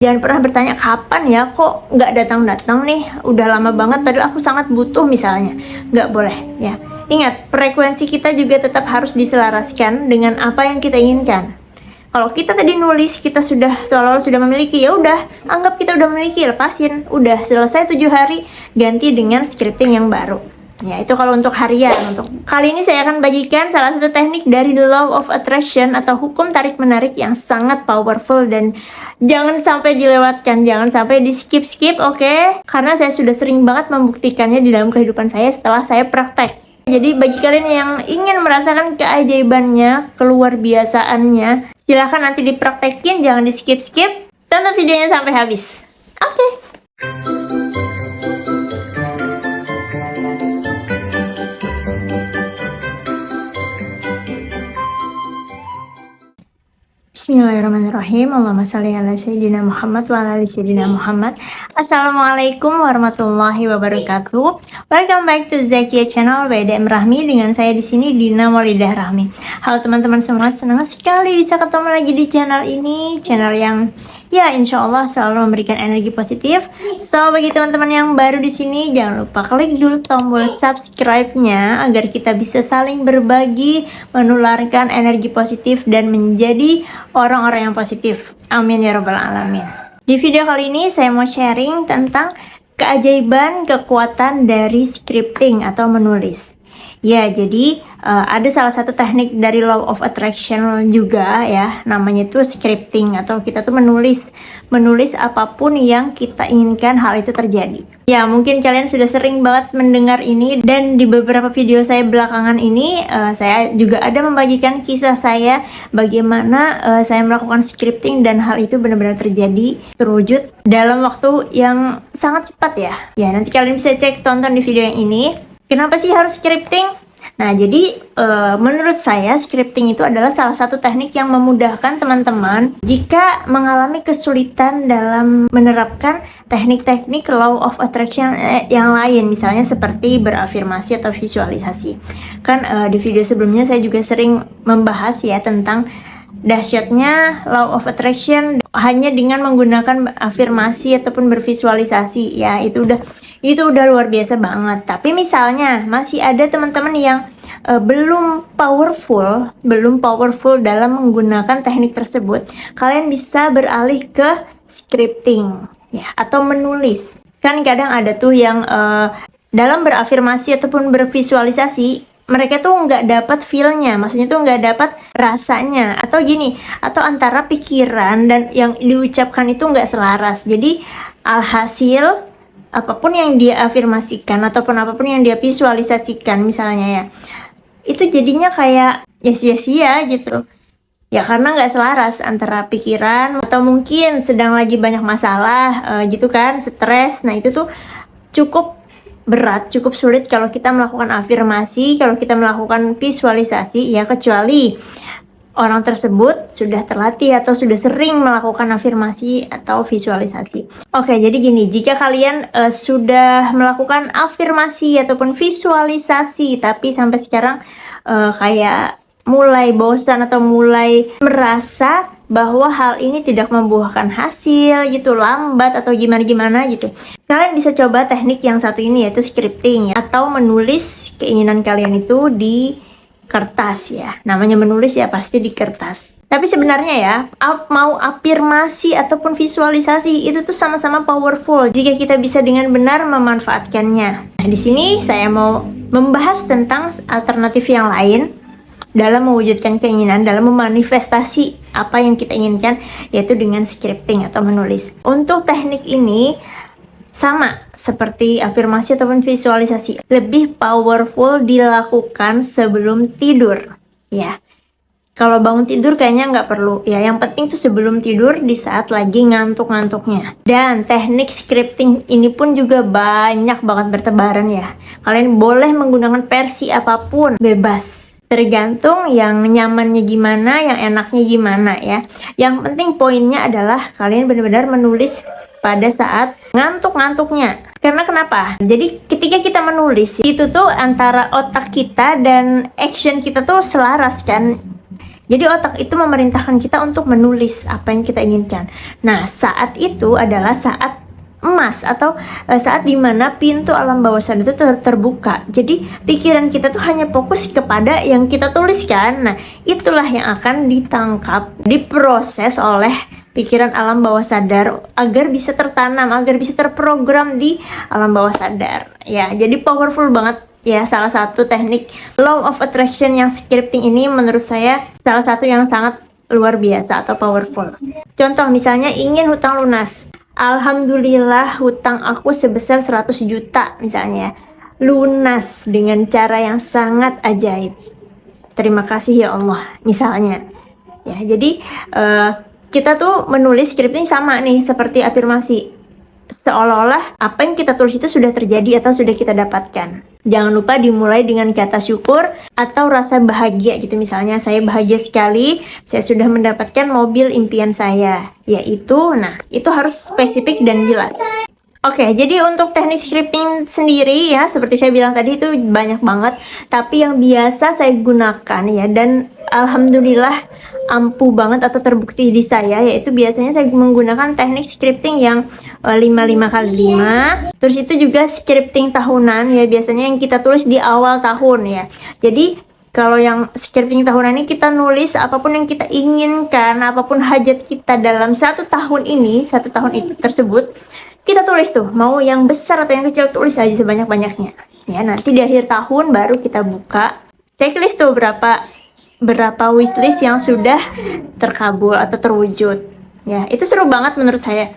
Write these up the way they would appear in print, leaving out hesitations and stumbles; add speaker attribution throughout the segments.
Speaker 1: Jangan pernah bertanya kapan ya kok nggak datang-datang nih, udah lama banget padahal aku sangat butuh misalnya. Nggak boleh ya. Ingat, frekuensi kita juga tetap harus diselaraskan dengan apa yang kita inginkan. Kalau kita tadi nulis kita sudah seolah-olah sudah memiliki, ya udah anggap kita udah memiliki, lepasin, udah selesai 7 hari, ganti dengan scripting yang baru. Ya, itu kalau untuk harian. Untuk kali ini saya akan bagikan salah satu teknik dari The Law of Attraction atau hukum tarik-menarik yang sangat powerful dan jangan sampai dilewatkan, jangan sampai di skip-skip, oke? Karena saya sudah sering banget membuktikannya di dalam kehidupan saya setelah saya praktek. Jadi bagi kalian yang ingin merasakan keajaibannya, keluar biasaannya, silahkan nanti dipraktekin, jangan di skip-skip. Tonton videonya sampai habis. Oke. Bismillahirrahmanirrahim. Allahumma shalli ala sayyidina Muhammad wa ala ali sayyidina Muhammad. Assalamualaikum warahmatullahi wabarakatuh. Welcome back to Zakia Channel by DM Rahmi. Dengan saya di sini Dina Maulidah Rahmi. Halo teman-teman semua, senang sekali bisa ketemu lagi di channel ini, channel yang ya insya Allah selalu memberikan energi positif. So bagi teman-teman yang baru di sini, jangan lupa klik dulu tombol subscribe-nya agar kita bisa saling berbagi, menularkan energi positif dan menjadi orang-orang yang positif. Amin ya robbal alamin. Di video kali ini saya mau sharing tentang keajaiban kekuatan dari scripting atau menulis. Ya, jadi ada salah satu teknik dari Law of Attraction juga ya, namanya itu scripting atau kita tuh menulis apapun yang kita inginkan hal itu terjadi. Ya, mungkin kalian sudah sering banget mendengar ini dan di beberapa video saya belakangan ini saya juga ada membagikan kisah saya bagaimana saya melakukan scripting dan hal itu benar-benar terjadi, terwujud dalam waktu yang sangat cepat ya. Ya, nanti kalian bisa cek, tonton di video yang ini. Kenapa sih harus scripting? Nah, jadi menurut saya scripting itu adalah salah satu teknik yang memudahkan teman-teman jika mengalami kesulitan dalam menerapkan teknik-teknik Law of Attraction yang lain, misalnya seperti berafirmasi atau visualisasi. Kan di video sebelumnya saya juga sering membahas ya tentang dahsyatnya Law of Attraction hanya dengan menggunakan afirmasi ataupun bervisualisasi. Ya, itu udah luar biasa banget. Tapi misalnya masih ada teman-teman yang belum powerful dalam menggunakan teknik tersebut, kalian bisa beralih ke scripting ya, atau menulis. Kan kadang ada tuh yang dalam berafirmasi ataupun bervisualisasi mereka tuh nggak dapat feel-nya, maksudnya tuh nggak dapat rasanya, atau gini, atau antara pikiran dan yang diucapkan itu nggak selaras. Jadi alhasil apapun yang dia afirmasikan ataupun apapun yang dia visualisasikan misalnya ya, itu jadinya kayak ya sia-sia gitu. Ya karena nggak selaras antara pikiran atau mungkin sedang lagi banyak masalah gitu kan, stres. Nah itu tuh cukup berat, cukup sulit kalau kita melakukan afirmasi, kalau kita melakukan visualisasi ya, kecuali orang tersebut sudah terlatih atau sudah sering melakukan afirmasi atau visualisasi. Oke, jadi gini, jika kalian sudah melakukan afirmasi ataupun visualisasi tapi sampai sekarang kayak mulai bosan atau mulai merasa bahwa hal ini tidak membuahkan hasil gitu, lambat atau gimana-gimana gitu, kalian bisa coba teknik yang satu ini, yaitu scripting atau menulis keinginan kalian itu di kertas ya. Namanya menulis ya pasti di kertas. Tapi sebenarnya ya, mau afirmasi ataupun visualisasi itu tuh sama-sama powerful jika kita bisa dengan benar memanfaatkannya. Nah, di sini saya mau membahas tentang alternatif yang lain dalam mewujudkan keinginan, dalam memanifestasi apa yang kita inginkan, yaitu dengan scripting atau menulis. Untuk teknik ini sama seperti afirmasi ataupun visualisasi, lebih powerful dilakukan sebelum tidur ya. Kalau bangun tidur kayaknya nggak perlu ya, yang penting tuh sebelum tidur di saat lagi ngantuk-ngantuknya. Dan teknik scripting ini pun juga banyak banget bertebaran ya. Kalian boleh menggunakan versi apapun, bebas, tergantung yang nyamannya gimana, yang enaknya gimana ya. Yang penting poinnya adalah kalian benar-benar menulis pada saat ngantuk-ngantuknya. Karena kenapa? Jadi ketika kita menulis itu tuh antara otak kita dan action kita tuh selaras kan. Jadi otak itu memerintahkan kita untuk menulis apa yang kita inginkan. Nah, saat itu adalah saat emas atau saat dimana pintu alam bawah sadar itu terbuka. Jadi pikiran kita tuh hanya fokus kepada yang kita tuliskan. Nah, itulah yang akan ditangkap, diproses oleh pikiran alam bawah sadar agar bisa tertanam, agar bisa terprogram di alam bawah sadar. Ya, jadi powerful banget ya, salah satu teknik law of attraction yang scripting ini menurut saya salah satu yang sangat luar biasa atau powerful. Contoh misalnya ingin hutang lunas. Alhamdulillah hutang aku sebesar 100 juta misalnya. Lunas dengan cara yang sangat ajaib. Terima kasih ya Allah misalnya. Ya, jadi kita tuh menulis scripting sama nih seperti afirmasi. Seolah-olah apa yang kita tulis itu sudah terjadi atau sudah kita dapatkan. Jangan lupa dimulai dengan kata syukur atau rasa bahagia gitu. Misalnya saya bahagia sekali, saya sudah mendapatkan mobil impian saya. Yaitu, nah itu harus spesifik dan jelas. Oke, jadi untuk teknik scripting sendiri ya, seperti saya bilang tadi itu banyak banget. Tapi yang biasa saya gunakan ya, dan alhamdulillah ampuh banget atau terbukti di saya, yaitu biasanya saya menggunakan teknik scripting yang 5 Terus itu juga scripting tahunan ya, biasanya yang kita tulis di awal tahun ya. Jadi kalau yang scripting tahunan ini kita nulis apapun yang kita inginkan, apapun hajat kita dalam satu tahun ini, satu tahun itu tersebut, kita tulis tuh, mau yang besar atau yang kecil tulis aja sebanyak-banyaknya. Ya, nanti di akhir tahun baru kita buka checklist tuh berapa wishlist yang sudah terkabul atau terwujud. Ya, itu seru banget menurut saya.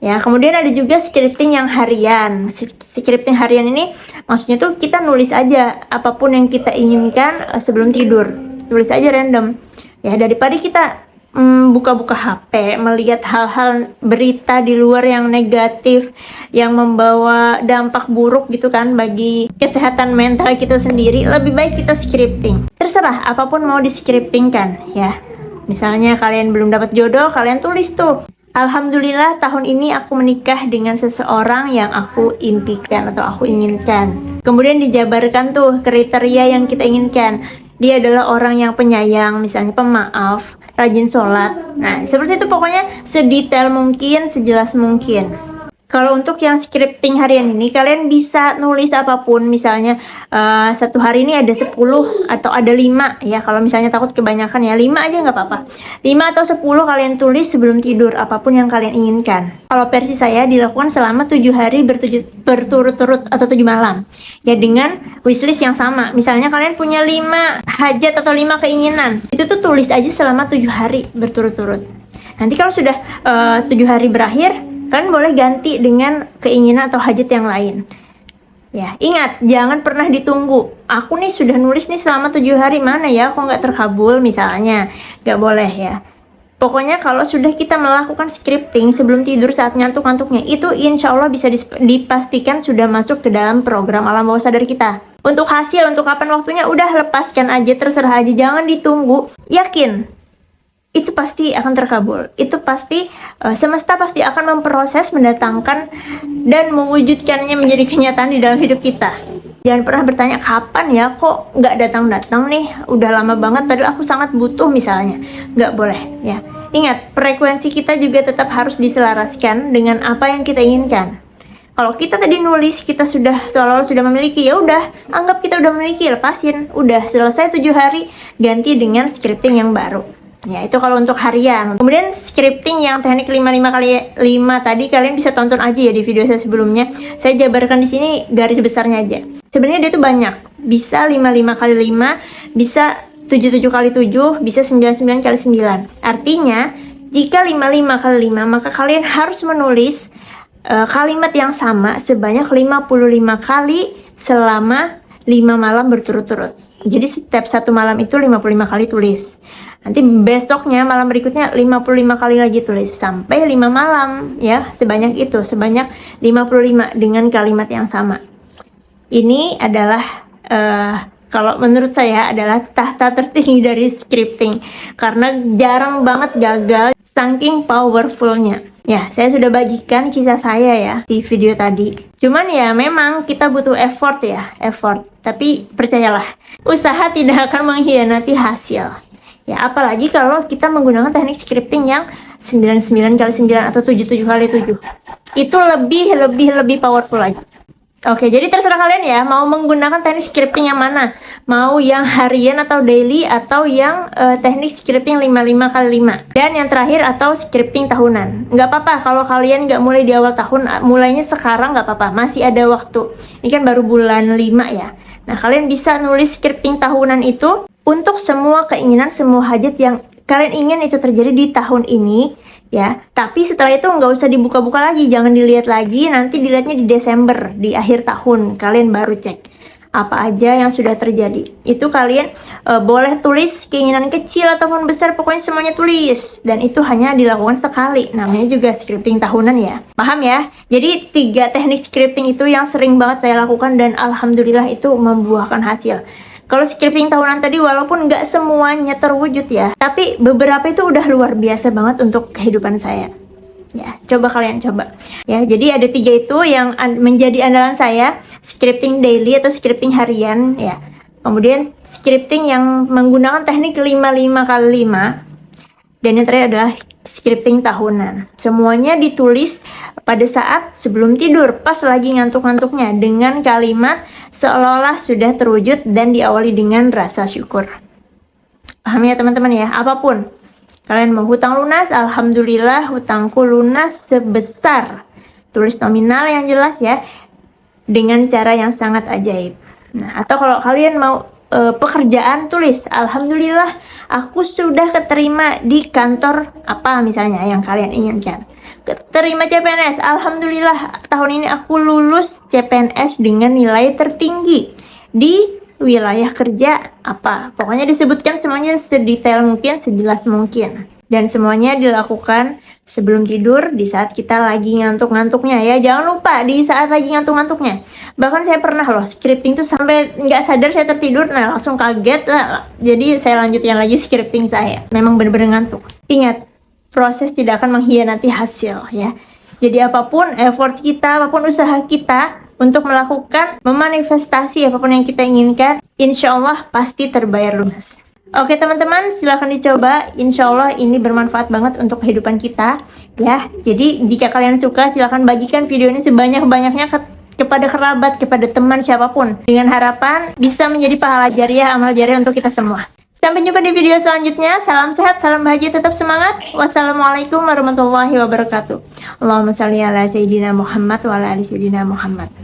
Speaker 1: Ya, kemudian ada juga scripting yang harian. Scripting harian ini maksudnya tuh kita nulis aja apapun yang kita inginkan sebelum tidur. Tulis aja random. Ya, daripada kita buka-buka HP, melihat hal-hal berita di luar yang negatif, yang membawa dampak buruk gitu kan bagi kesehatan mental kita sendiri, lebih baik kita scripting. Terserah apapun mau di scriptingkan ya. Misalnya kalian belum dapat jodoh, kalian tulis tuh, alhamdulillah tahun ini aku menikah dengan seseorang yang aku impikan atau aku inginkan. Kemudian dijabarkan tuh kriteria yang kita inginkan. Dia adalah orang yang penyayang, misalnya pemaaf, rajin sholat. Nah, seperti itu pokoknya sedetail mungkin, sejelas mungkin. Kalau untuk yang scripting harian ini, kalian bisa nulis apapun. Misalnya satu hari ini ada 10 atau ada 5 ya. Kalau misalnya takut kebanyakan ya 5 aja nggak apa-apa. 5 atau 10 kalian tulis sebelum tidur, apapun yang kalian inginkan. Kalau versi saya dilakukan selama 7 hari berturut-turut atau 7 malam. Ya, dengan wishlist yang sama. Misalnya kalian punya 5 hajat atau 5 keinginan. Itu tuh tulis aja selama 7 hari berturut-turut. Nanti kalau sudah 7 hari berakhir, kalian boleh ganti dengan keinginan atau hajat yang lain. Ya, ingat, jangan pernah ditunggu. Aku nih sudah nulis nih selama 7 hari, mana ya kok nggak terkabul misalnya. Nggak boleh ya. Pokoknya kalau sudah kita melakukan scripting sebelum tidur saat ngantuk-ngantuknya, itu insya Allah bisa dipastikan sudah masuk ke dalam program alam bawah sadar kita. Untuk hasil, untuk kapan waktunya, udah lepaskan aja, terserah aja, jangan ditunggu. Yakin, itu pasti akan terkabul. Itu pasti semesta pasti akan memproses, mendatangkan dan mewujudkannya menjadi kenyataan di dalam hidup kita. Jangan pernah bertanya kapan ya kok nggak datang-datang nih, udah lama banget padahal aku sangat butuh misalnya. Nggak boleh ya. Ingat, frekuensi kita juga tetap harus diselaraskan dengan apa yang kita inginkan. Kalau kita tadi nulis kita sudah seolah-olah sudah memiliki, ya udah, anggap kita udah memiliki, lepasin, udah selesai 7 hari, ganti dengan scripting yang baru. Ya, itu kalau untuk harian. Kemudian scripting yang teknik 5 tadi kalian bisa tonton aja ya di video saya sebelumnya. Saya jabarkan di sini garis besarnya aja. Sebenarnya dia tuh banyak. Bisa 5 kali 5, bisa 7 kali 7, bisa 9 kali 9. Artinya, jika 5 kali 5, maka kalian harus menulis kalimat yang sama sebanyak 55 kali selama 5 malam berturut-turut. Jadi setiap satu malam itu 55 kali tulis. Nanti besoknya, malam berikutnya 55 kali lagi tulis sampai 5 malam ya, sebanyak itu, sebanyak 55 dengan kalimat yang sama. Ini adalah kalau menurut saya adalah tahta tertinggi dari scripting karena jarang banget gagal saking powerfulnya. Ya, saya sudah bagikan kisah saya ya di video tadi. Cuman ya memang kita butuh effort ya, effort. Tapi percayalah, usaha tidak akan mengkhianati hasil. Ya, apalagi kalau kita menggunakan teknik scripting yang 99x9 atau 77x7. Itu lebih powerful lagi. Oke, jadi terserah kalian ya, mau menggunakan teknik scripting yang mana. Mau yang harian atau daily, atau yang teknik scripting 55x5. Dan yang terakhir, atau scripting tahunan. Nggak apa-apa, kalau kalian nggak mulai di awal tahun, mulainya sekarang nggak apa-apa, masih ada waktu. Ini kan baru bulan 5 ya. Nah, kalian bisa nulis scripting tahunan itu untuk semua keinginan, semua hajat yang kalian ingin itu terjadi di tahun ini, ya. Tapi setelah itu nggak usah dibuka-buka lagi, jangan dilihat lagi, nanti dilihatnya di Desember, di akhir tahun, kalian baru cek apa aja yang sudah terjadi. Itu kalian boleh tulis keinginan kecil ataupun besar, pokoknya semuanya tulis. Dan itu hanya dilakukan sekali, namanya juga scripting tahunan ya. Paham ya? Jadi 3 teknik scripting itu yang sering banget saya lakukan dan alhamdulillah itu membuahkan hasil. Kalau scripting tahunan tadi walaupun nggak semuanya terwujud ya, tapi beberapa itu udah luar biasa banget untuk kehidupan saya. Ya, coba kalian coba. Ya, jadi ada 3 itu yang menjadi andalan saya, scripting daily atau scripting harian ya. Kemudian scripting yang menggunakan teknik 55x5. Dan yang terakhir adalah scripting tahunan. Semuanya ditulis pada saat sebelum tidur, pas lagi ngantuk-ngantuknya, dengan kalimat seolah-olah sudah terwujud dan diawali dengan rasa syukur. Paham ya teman-teman ya? Apapun. Kalian mau hutang lunas, alhamdulillah hutangku lunas sebesar. Tulis nominal yang jelas ya, dengan cara yang sangat ajaib. Nah, atau kalau kalian mau pekerjaan, tulis alhamdulillah aku sudah keterima di kantor apa misalnya yang kalian inginkan. Keterima CPNS, alhamdulillah tahun ini aku lulus CPNS dengan nilai tertinggi di wilayah kerja apa. Pokoknya disebutkan semuanya sedetail mungkin, sejelas mungkin. Dan semuanya dilakukan sebelum tidur, di saat kita lagi ngantuk-ngantuknya ya. Jangan lupa di saat lagi ngantuk-ngantuknya. Bahkan saya pernah loh scripting tuh sampai nggak sadar saya tertidur, nah langsung kaget lah. Jadi saya lanjutin lagi scripting saya. Memang benar-benar ngantuk. Ingat, proses tidak akan mengkhianati hasil ya. Jadi apapun effort kita, apapun usaha kita untuk melakukan, memanifestasi apapun yang kita inginkan, insya Allah pasti terbayar lunas. Oke teman-teman, silahkan dicoba. Insya Allah ini bermanfaat banget untuk kehidupan kita ya. Jadi jika kalian suka, silahkan bagikan video ini sebanyak-banyaknya kepada kerabat, kepada teman, siapapun, dengan harapan bisa menjadi pahala jariah, amal jariah untuk kita semua. Sampai jumpa di video selanjutnya. Salam sehat, salam bahagia, tetap semangat. Wassalamualaikum warahmatullahi wabarakatuh. Allahumma shalli ala sayyidina Muhammad wa ala ali sayyidina Muhammad.